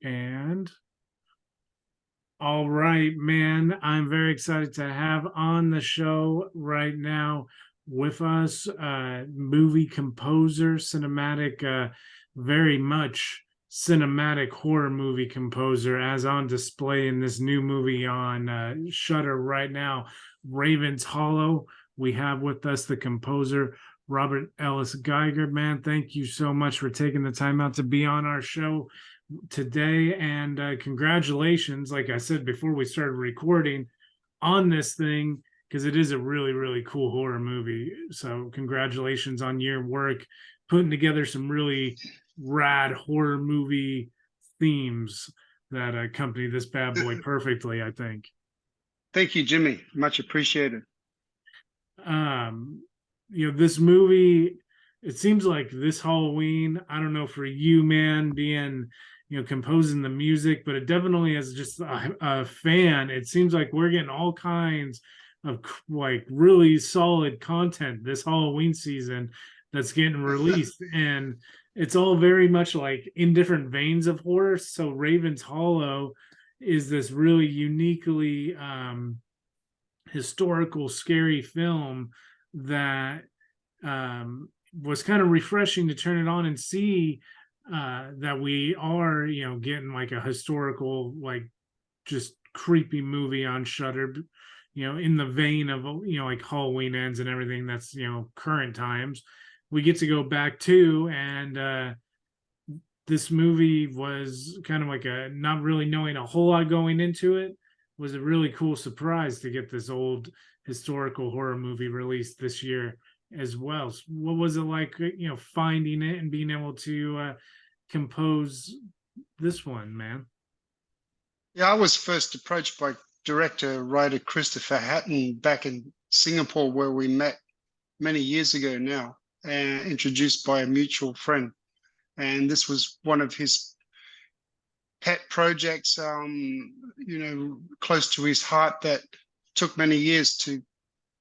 And all right, man, I'm very excited to have on the show right now with us movie composer, cinematic, very much cinematic horror movie composer, as on display in this new movie on Shudder right now, Raven's Hollow. We have with us the composer, Robert Ellis Geiger. Man, thank you so much for taking the time out to be on our show today, and congratulations, like I said before we started recording, on this thing, because it is a really, really cool horror movie. So congratulations on your work putting together some really rad horror movie themes that accompany this bad boy perfectly, I think. Thank you, Jimmy. Much appreciated. um this movie, it seems like this Halloween, I don't know for you, man, being composing the music, but it definitely, as just a fan, it seems like we're getting all kinds of like really solid content this Halloween season that's getting released, and it's all very much like in different veins of horror. So Raven's Hollow is this really uniquely historical scary film that was kind of refreshing to turn it on and see that we are getting like a historical, like, just creepy movie on Shudder, in the vein of like Halloween Ends and everything that's current times. We get to go back to, and this movie was kind of like a, not really knowing a whole lot going into it, was a really cool surprise to get this old historical horror movie released this year as well. So what was it like, finding it and being able to compose this one, man? Yeah, I was first approached by director writer Christopher Hatton back in Singapore, where we met many years ago now, and introduced by a mutual friend. And this was one of his pet projects, close to his heart, that took many years to,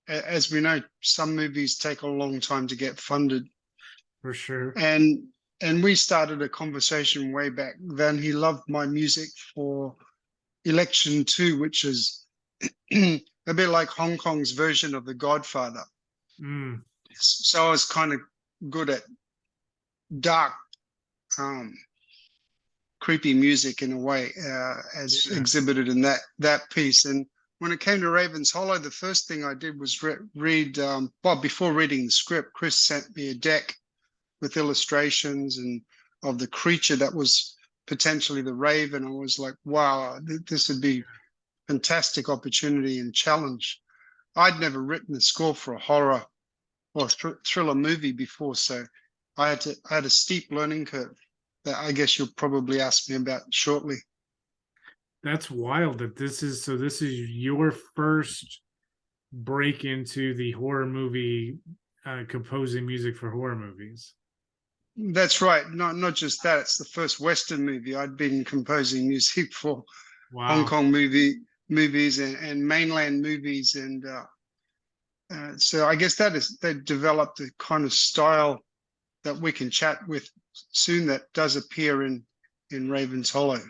as we know, some movies take a long time to get funded. For sure. And we started a conversation way back then. He loved my music for Election 2, which is a bit like Hong Kong's version of The Godfather. Mm. So I was kind of good at dark, creepy music in a way, as exhibited in that piece. And when it came to Raven's Hollow, the first thing I did was read, before reading the script, Chris sent me a deck with illustrations and of the creature that was potentially the Raven. I was like, wow, this would be fantastic opportunity and challenge. I'd never written the score for a horror or thriller movie before, so I had a steep learning curve that I guess you'll probably ask me about shortly. That's wild that this is your first break into the horror movie, composing music for horror movies. That's right. Not just that. It's the first Western movie. I'd been composing music for Hong Wow. Kong movies and mainland movies, and so I guess they developed a kind of style that we can chat with soon that does appear in Raven's Hollow.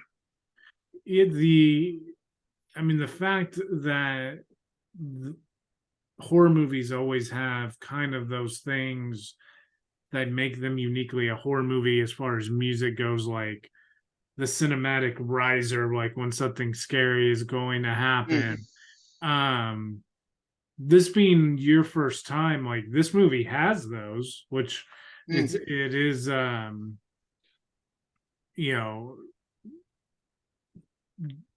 The fact that horror movies always have kind of those things that make them uniquely a horror movie as far as music goes, like the cinematic riser, like when something scary is going to happen. This being your first time, like, this movie has those, which it is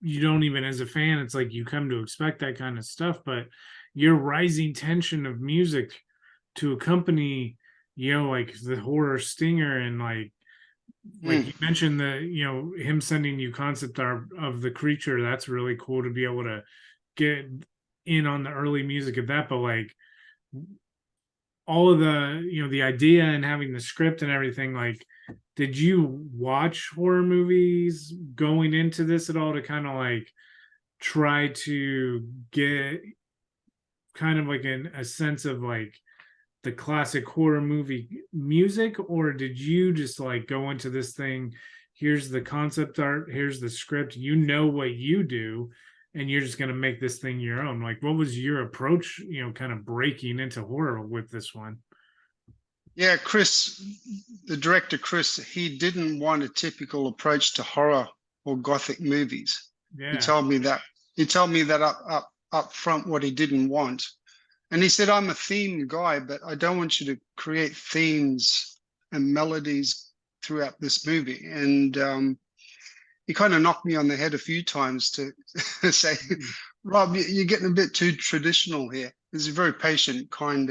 you don't even, as a fan, it's like you come to expect that kind of stuff, but your rising tension of music to accompany like the horror stinger, and like you mentioned, the him sending you concept art of the creature, that's really cool to be able to get in on the early music of that. But like all of the the idea and having the script and everything, like, did you watch horror movies going into this at all to kind of like try to get kind of like a sense of like the classic horror movie music, or did you just like go into this thing here's the concept art, here's the script, you know what you do, and you're just going to make this thing your own. Like, what was your approach, kind of breaking into horror with this one? Yeah, Chris, the director Chris, he didn't want a typical approach to horror or gothic movies. He Yeah. told me that. He told me that up front what he didn't want. And he said, I'm a theme guy, but I don't want you to create themes and melodies throughout this movie. And he kind of knocked me on the head a few times to say, Rob, you're getting a bit too traditional here. He's a very patient, kind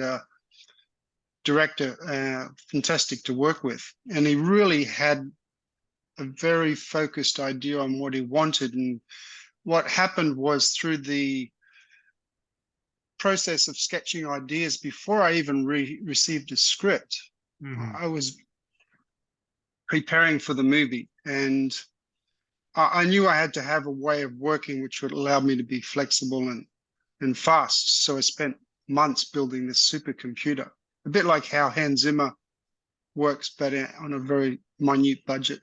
director, fantastic to work with. And he really had a very focused idea on what he wanted. And what happened was, through the process of sketching ideas before I even received a script, I was preparing for the movie, and I knew I had to have a way of working which would allow me to be flexible and fast. So I spent months building this supercomputer, a bit like how Hans Zimmer works, but on a very minute budget.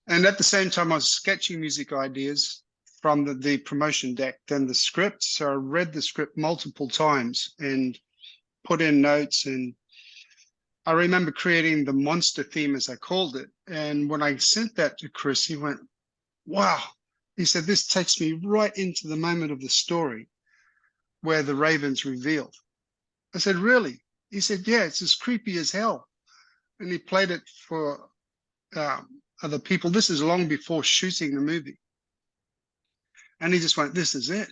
And at the same time, I was sketching music ideas from the promotion deck, then the script. So I read the script multiple times and put in notes. And I remember creating the monster theme, as I called it. And when I sent that to Chris, he went, wow. He said, this takes me right into the moment of the story where the raven's revealed. I said, really? He said, yeah, it's as creepy as hell. And he played it for other people. This is long before shooting the movie. And he just went, this is it.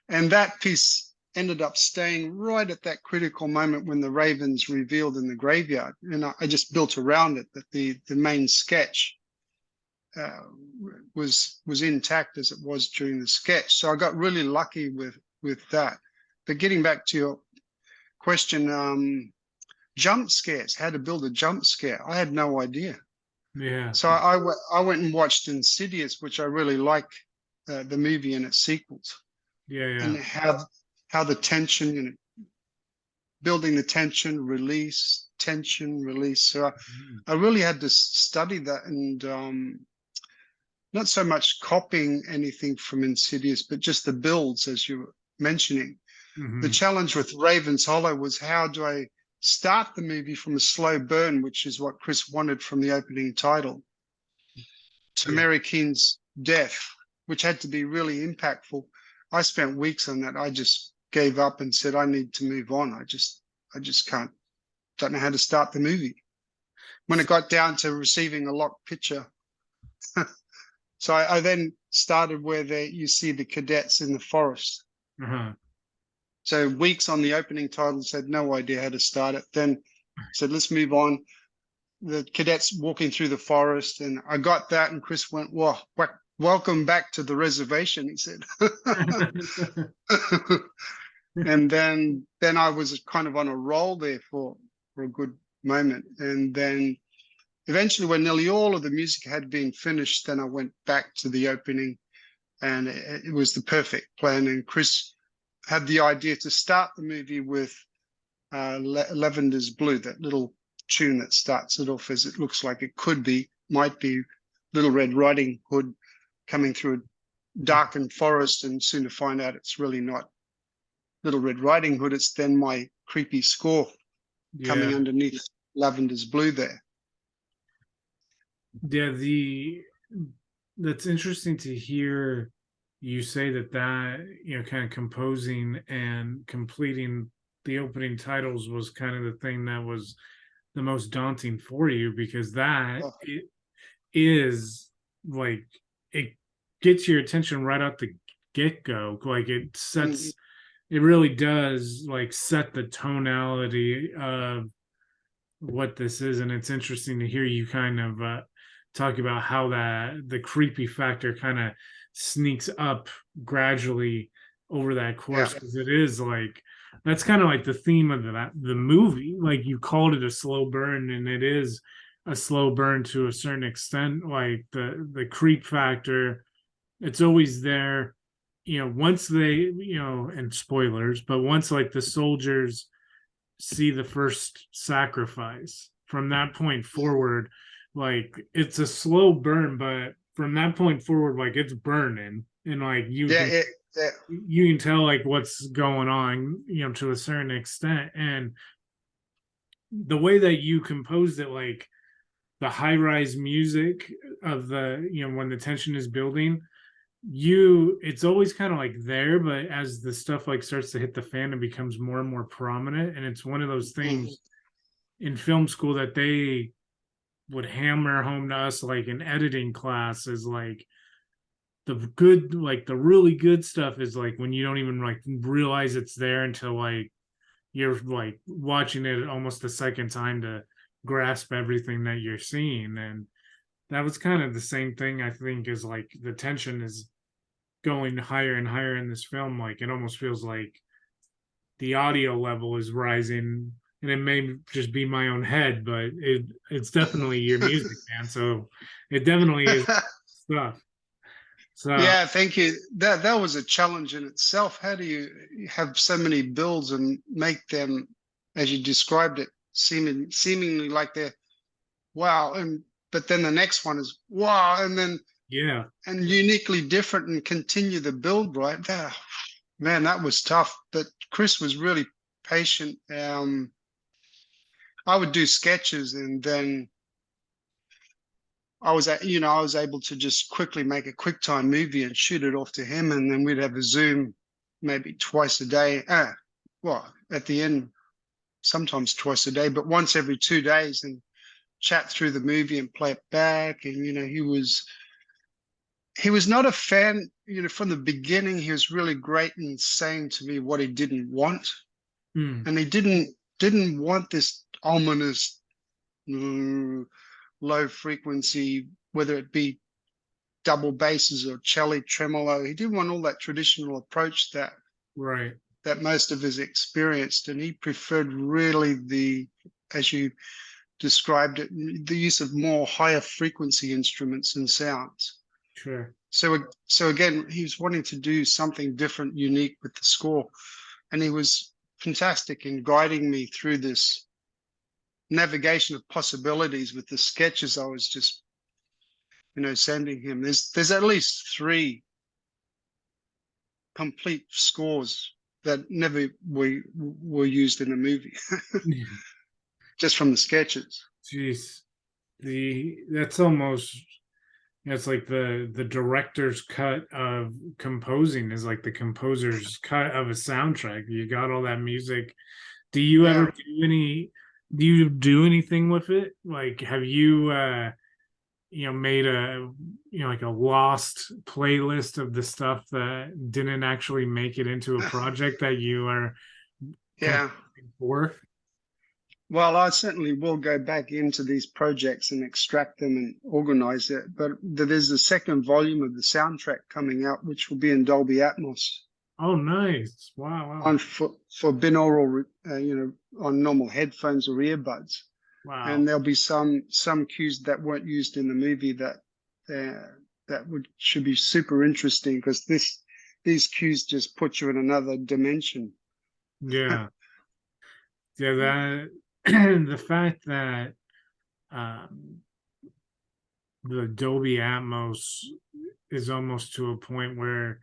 And that piece ended up staying right at that critical moment when the raven's revealed in the graveyard. And I just built around it, that the main sketch was intact as it was during the sketch. So I got really lucky with that. But getting back to your question, jump scares, how to build a jump scare, I had no idea. Yeah. So I went and watched Insidious, which I really like, the movie and its sequels. Yeah. And how the tension, building the tension, release, tension, release. So I really had to study that, and not so much copying anything from Insidious, but just the builds, as you were mentioning. The challenge with Raven's Hollow was, how do I start the movie from a slow burn, which is what Chris wanted from the opening title, to Mary Keane's death, which had to be really impactful. I spent weeks on that. I just gave up and said, I need to move on. I just don't know how to start the movie. When it got down to receiving a locked picture, so I then started where you see the cadets in the forest. So weeks on the opening title, had no idea how to start it. Then said, let's move on. The cadets walking through the forest, and I got that, and Chris went, well, welcome back to the reservation, he said. And then I was kind of on a roll there for a good moment. And then eventually, when nearly all of the music had been finished, then I went back to the opening, and it was the perfect plan. And Chris had the idea to start the movie with Lavender's Blue, that little tune that starts it off, as it looks like it might be Little Red Riding Hood coming through a darkened forest, and soon to find out it's really not Little Red Riding Hood. It's then my creepy score coming underneath Lavender's Blue there. Yeah, that's interesting to hear you say that kind of composing and completing the opening titles was kind of the thing that was the most daunting for you, because it is like, it gets your attention right out the get-go. Like, it sets it really does, like, set the tonality of what this is. And it's interesting to hear you kind of talk about how the creepy factor kind of sneaks up gradually over that course, because it is like, that's kind of like the theme of the movie. Like, you called it a slow burn, and it is a slow burn to a certain extent. Like, the creep factor, it's always there, once they, and spoilers, but once, like, the soldiers see the first sacrifice from that point forward, like it's a slow burn, but from that point forward, like it's burning, and like Yeah, yeah, you can tell like what's going on, to a certain extent. And the way that you composed it, like the high rise music of the, when the tension is building, it's always kind of like there, but as the stuff like starts to hit the fan, it becomes more and more prominent. And it's one of those mm, things in film school that they would hammer home to us, like in editing class, is like the good, like the really good stuff is like when you don't even like realize it's there until like you're like watching it almost a second time to grasp everything that you're seeing. And that was kind of the same thing, I think, is like the tension is going higher and higher in this film. Like it almost feels like the audio level is rising, and it may just be my own head, but it's definitely your music, man. So it definitely is stuff. So yeah, thank you. That was a challenge in itself. How do you have so many builds and make them, as you described it, seemingly like they're wow, and but then the next one is wow, and then yeah, and uniquely different, and continue the build, right? Man, that was tough. But Chris was really patient. I would do sketches, and then I was able to just quickly make a QuickTime movie and shoot it off to him, and then we'd have a Zoom maybe twice a day. Well, at the end, sometimes twice a day, but once every 2 days, and chat through the movie and play it back. And he was not a fan. From the beginning, he was really great in saying to me what he didn't want, mm, and he didn't want this ominous low frequency, whether it be double basses or cello tremolo. He didn't want all that traditional approach right, that most of us experienced, and he preferred really as you described it, the use of more higher frequency instruments and sounds. sure, So again, he was wanting to do something different, unique with the score, and he was fantastic in guiding me through this navigation of possibilities with the sketches I was just, sending him. There's at least 3 complete scores that never were used in a movie, just from the sketches. jeez, that's almost, it's like the director's cut of composing is like the composer's cut of a soundtrack. You got all that music. Do you ever Yeah. do you do anything with it? Like have you made a like a lost playlist of the stuff that didn't actually make it into a project that you are Yeah. composing for? Well, I certainly will go back into these projects and extract them and organize it. But there's a second volume of the soundtrack coming out, which will be in Dolby Atmos Oh, nice. Wow, wow. for binaural, on normal headphones or earbuds. Wow. And there'll be some cues that weren't used in the movie that should be super interesting, because these cues just put you in another dimension. Yeah. Yeah, that the fact that um the Dolby Atmos is almost to a point where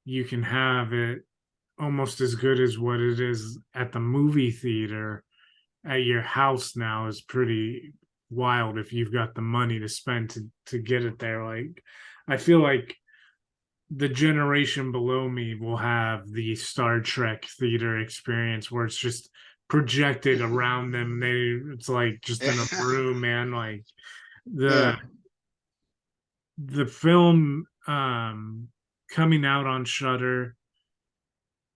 you can have it almost as good as what it is at the movie theater at your house now is pretty wild if you've got the money to spend to get it there. Like I feel like the generation below me will have the Star Trek theater experience where it's just projected around them. It's like just in a Yeah. room, man. Like the Yeah. the film coming out on Shutter.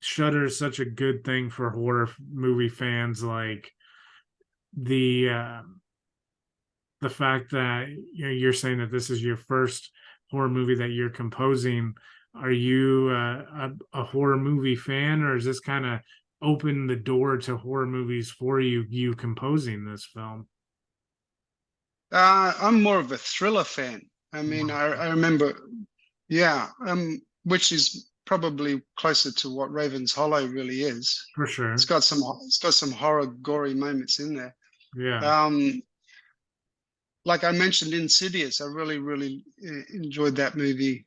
Shutter is such a good thing for horror movie fans. Like the uh, the fact that you're saying that this is your first horror movie that you're composing. Are you a horror movie fan, or is this kind of open the door to horror movies for you composing this film? I'm more of a thriller fan. I mean, I remember, yeah, which is probably closer to what Raven's Hollow really is. For It's sure. got some horror, gory moments in there. Yeah. Um, like I mentioned, Insidious. I really enjoyed that movie.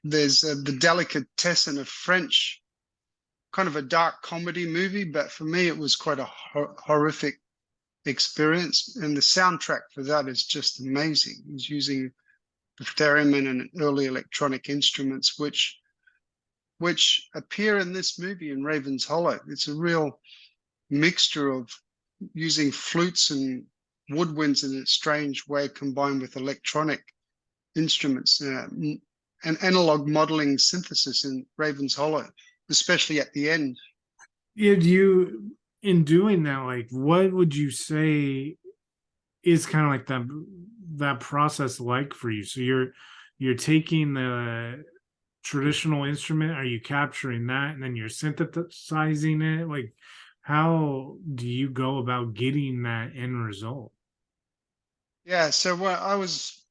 There's the Delicatessen of French, kind of a dark comedy movie, but for me it was quite a horrific experience. And the soundtrack for that is just amazing. He's using the theremin and early electronic instruments, which appear in this movie in Raven's Hollow. It's a real mixture of using flutes and woodwinds in a strange way combined with electronic instruments, and analog modeling synthesis in Raven's Hollow, especially at the end. Yeah, do you, in doing that, like, what would you say is kind of like that process like for you? So you're taking the traditional instrument, are you capturing that and then you're synthesizing it? Like, how do you go about getting that end result? Yeah, so what I was,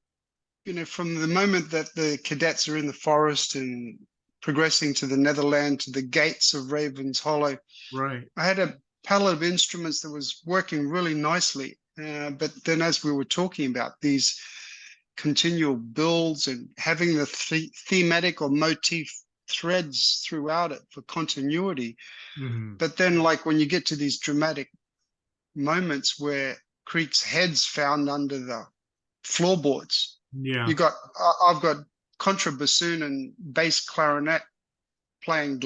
from the moment that the cadets are in the forest and progressing to the Netherland, to the gates of Raven's Hollow, Right. I had a palette of instruments that was working really nicely. But then, as we were talking about these continual builds and having the thematic or motif threads throughout it for continuity. Hmm. But then, like when you get to these dramatic moments where Creek's head's found under the floorboards, Yeah. you got I've got contrabassoon and bass clarinet playing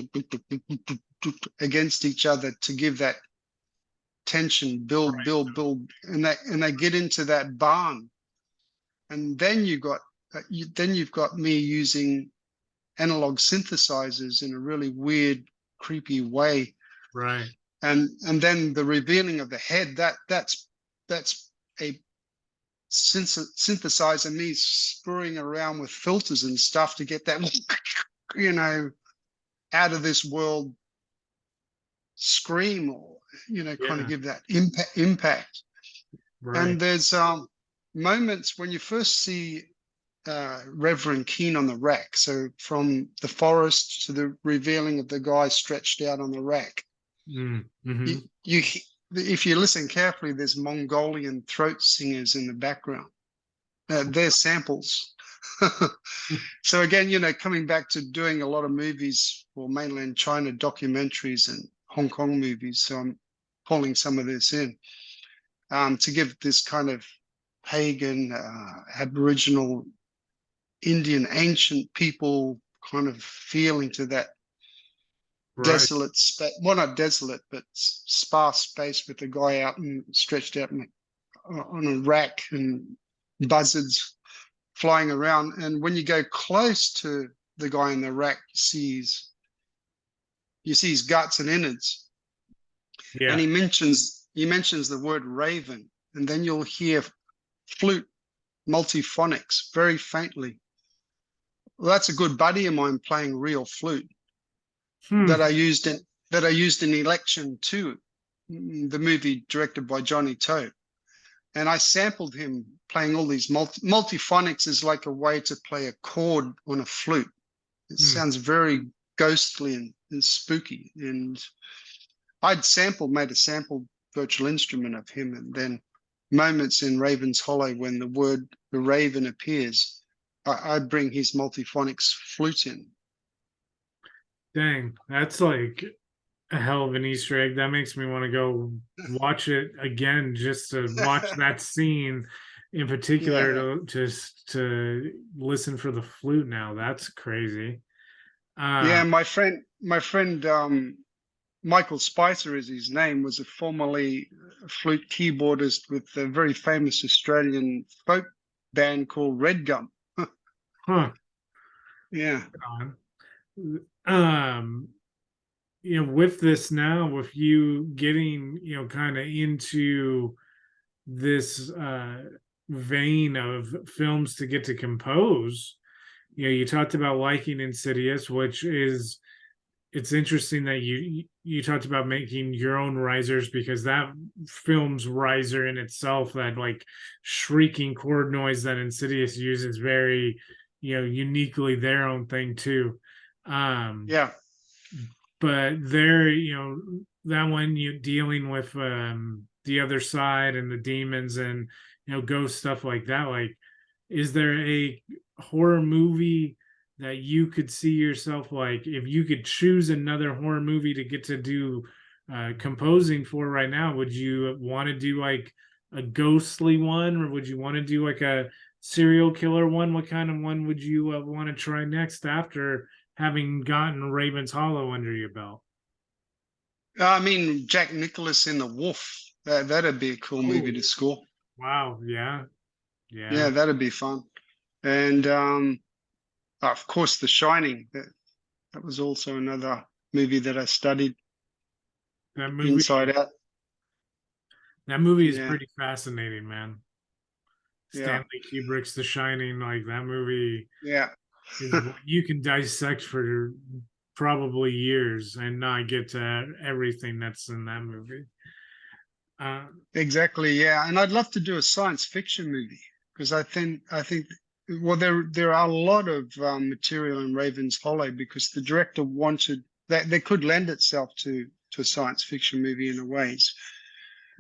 against each other to give that tension, build, Right. build, and they get into that barn, and then you've got me using analog synthesizers in a really weird, creepy way, Right. and then the revealing of the head, that's a synthesizer, me screwing around with filters and stuff to get that out of this world scream, or kind of Yeah. give that impact. Right. And there's moments when you first see Reverend Keen on the rack. So from the forest to the revealing of the guy stretched out on the rack, you, Mm-hmm. you if you listen carefully, there's Mongolian throat singers in the background. They're samples. So again, coming back to doing a lot of movies for mainland China documentaries and Hong Kong movies. So I'm pulling some of this in to give this kind of pagan, Aboriginal, Indian, ancient people kind of feeling to that Right. desolate space. Well, not desolate, but sparse space with the guy out and stretched out on a rack and buzzards flying around. And when you go close to the guy in the rack, you see his guts and innards. And Yeah. he mentions the word raven, and then you'll hear flute multiphonics very faintly. Well, that's a good buddy of mine playing real flute Hmm. that I used in Election 2, the movie directed by Johnny Toe. And I sampled him playing all these multiphonics is like a way to play a chord on a flute. It Hmm. sounds very ghostly and spooky. And made a sample virtual instrument of him, and then moments in Raven's Hollow when the raven appears, I bring his multiphonics flute in. Dang, that's like a hell of an Easter egg. That makes me want to go watch it again just to watch that scene in particular Yeah. to just to listen for the flute now. That's crazy. Yeah, Uh my friend Michael Spicer is his name, was a formerly flute keyboardist with a very famous Australian folk band called Red Gum. huh. Yeah. On. Um with this now, with you getting, kind of into this vein of films to get to compose, you talked about liking Insidious, which is, it's interesting that you talked about making your own risers, because that film's riser in itself, that like shrieking chord noise that Insidious uses, very, uniquely their own thing too. um Yeah. but there, that one, you dealing with the other side and the demons and ghost stuff like that. Like, is there a horror movie that you could see yourself, like, if you could choose another horror movie to get to do composing for right now, would you want to do like a ghostly one, or would you want to do like a serial killer one? What kind of one would you want to try next after having gotten Raven's Hollow under your belt? I mean, Jack Nicholas in The Wolf. That'd be a cool movie Oh, to score. wow. Yeah. Yeah. Yeah, that'd be fun. And of course, The Shining. That was also another movie that I studied That movie, inside out. that movie is Yeah, pretty fascinating, man. yeah, Stanley Kubrick's The Shining, like that movie yeah. is what you can dissect for probably years and not get to everything that's in that movie. Uh, Exactly, yeah. And I'd love to do a science fiction movie because I think well there are a lot of material in Raven's Hollow because the director wanted that could lend itself to a science fiction movie in a ways.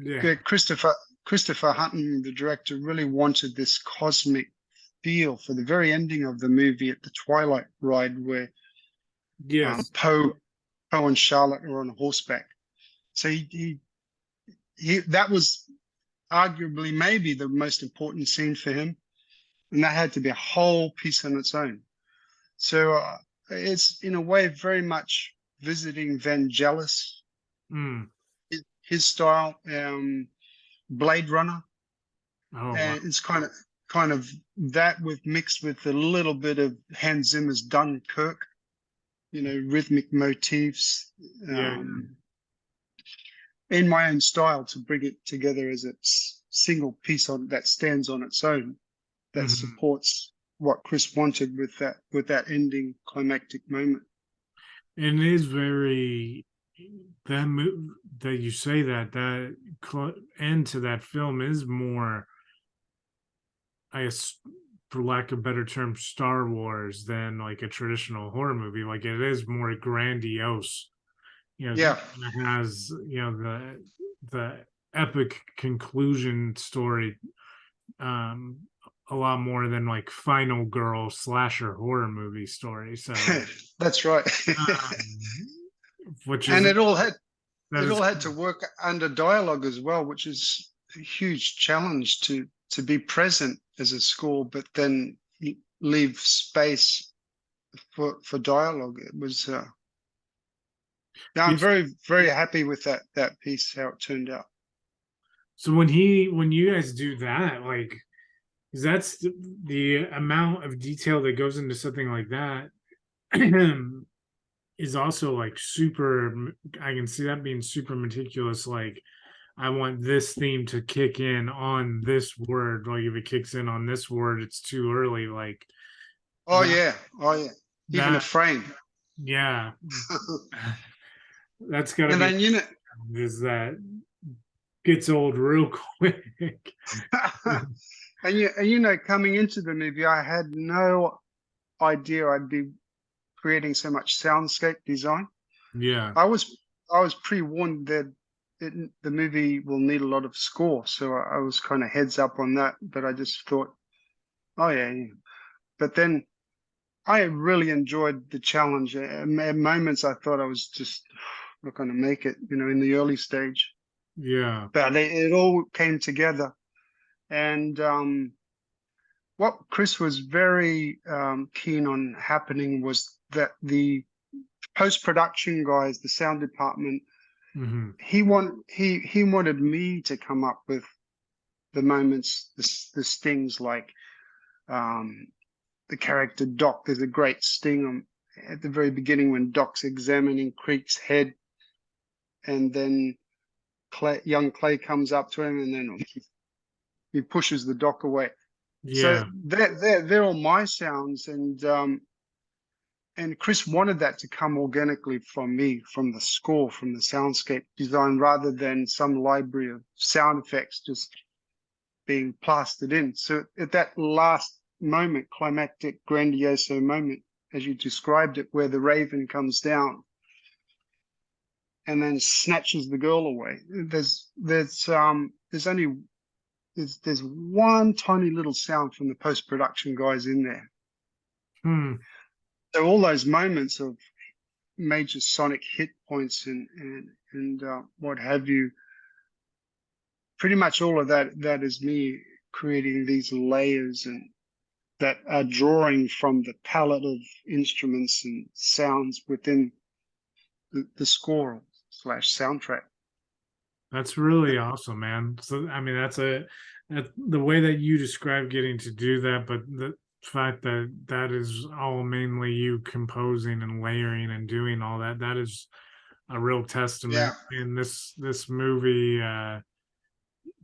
yeah. Christopher Hutton, the director, really wanted this cosmic feel for the very ending of the movie at the Twilight ride where Yes. Poe and Charlotte are on horseback. So he that was arguably maybe the most important scene for him, and that had to be a whole piece on its own. So it's in a way very much visiting Vangelis, Mm. his style, Blade Runner, Oh, wow. and it's kind of that with mixed with a little bit of Hans Zimmer's Dunkirk, rhythmic motifs. Yeah. In my own style to bring it together as a single piece that stands on its own that Mhm. supports what Chris wanted with that ending climactic moment. And it is very that move that you say that end to that film is more, I guess, for lack of a better term, Star Wars than like a traditional horror movie. Like it is more grandiose. Yeah, It has the epic conclusion story, um, a lot more than like Final Girl slasher horror movie story. So, that's right. um, which And is that it is all had to cool. work under dialogue as well, which is a huge challenge to be present as a score, but then leave space for dialogue. It was I'm Yes. very happy with that piece, how it turned out. So when you guys do that, like, 'cause that's the amount of detail that goes into something like that is also like super. I can see that being super meticulous. Like, I want this theme to kick in on this word. Like, if it kicks in on this word, it's too early. Like Oh that. yeah, oh yeah. Even a That frame. yeah, that's got to And be then is that gets old real quick. coming into the movie, I had no idea I'd be creating so much soundscape design. Yeah. I was pre-warned that the movie will need a lot of score, so I was kind of heads up on that. But I just thought, oh yeah, yeah. But then I really enjoyed the challenge. At moments, I thought I was just not going to make it, in the early stage. Yeah. But it all came together, and what Chris was very keen on happening was that the post-production guys, the sound department, Hmm. he wanted me to come up with the moments, the stings, like um, the character Doc. There's a great sting at the very beginning when Doc's examining Creek's head, and then young Clay comes up to him, and then he pushes the Doc away. So Yeah. they're all my sounds, and Chris wanted that to come organically from me, from the score, from the soundscape design, rather than some library of sound effects just being plastered in. So at that last moment, climactic, grandioso moment, as you described it, where the raven comes down, and then snatches the girl away. There's one tiny little sound from the post-production guys in there. So all those moments of major sonic hit points and what have you, pretty much all of that is me creating these layers and that are drawing from the palette of instruments and sounds within the score / soundtrack. That's really awesome, man. So I mean, that's the way that you describe getting to do that, but the fact that that is all mainly you composing and layering and doing all that, that is a real testament. In this movie,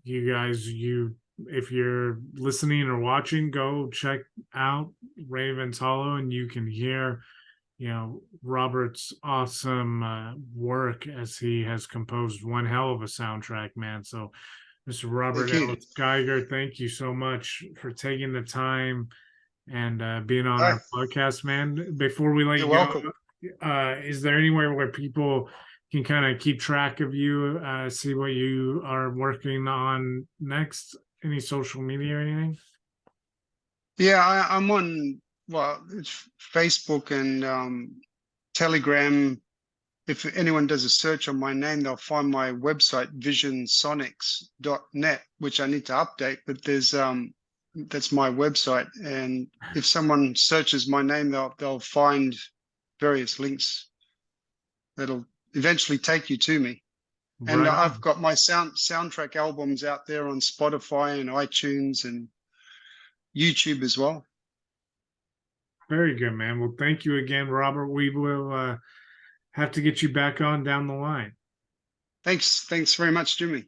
you guys, if you're listening or watching, go check out Raven's Hollow, and you can hear, you know, Robert's awesome work as he has composed one hell of a soundtrack, man. So, Mr. Robert Ellis Geiger, thank you so much for taking the time and being on our podcast, man. Before we let you go, is there anywhere where people can kind of keep track of you, see what you are working on next? Any social media or anything? Yeah, I'm on, well, it's Facebook and Telegram. If anyone does a search on my name, they'll find my website, visionsonics.net, which I need to update, but there's that's my website. And if someone searches my name, they'll find various links that'll eventually take you to me. And Right I've on. got my soundtrack albums out there on Spotify and iTunes and YouTube as well. Very good, man. Well, thank you again, Robert. We will have to get you back on down the line. Thanks very much, Jimmy.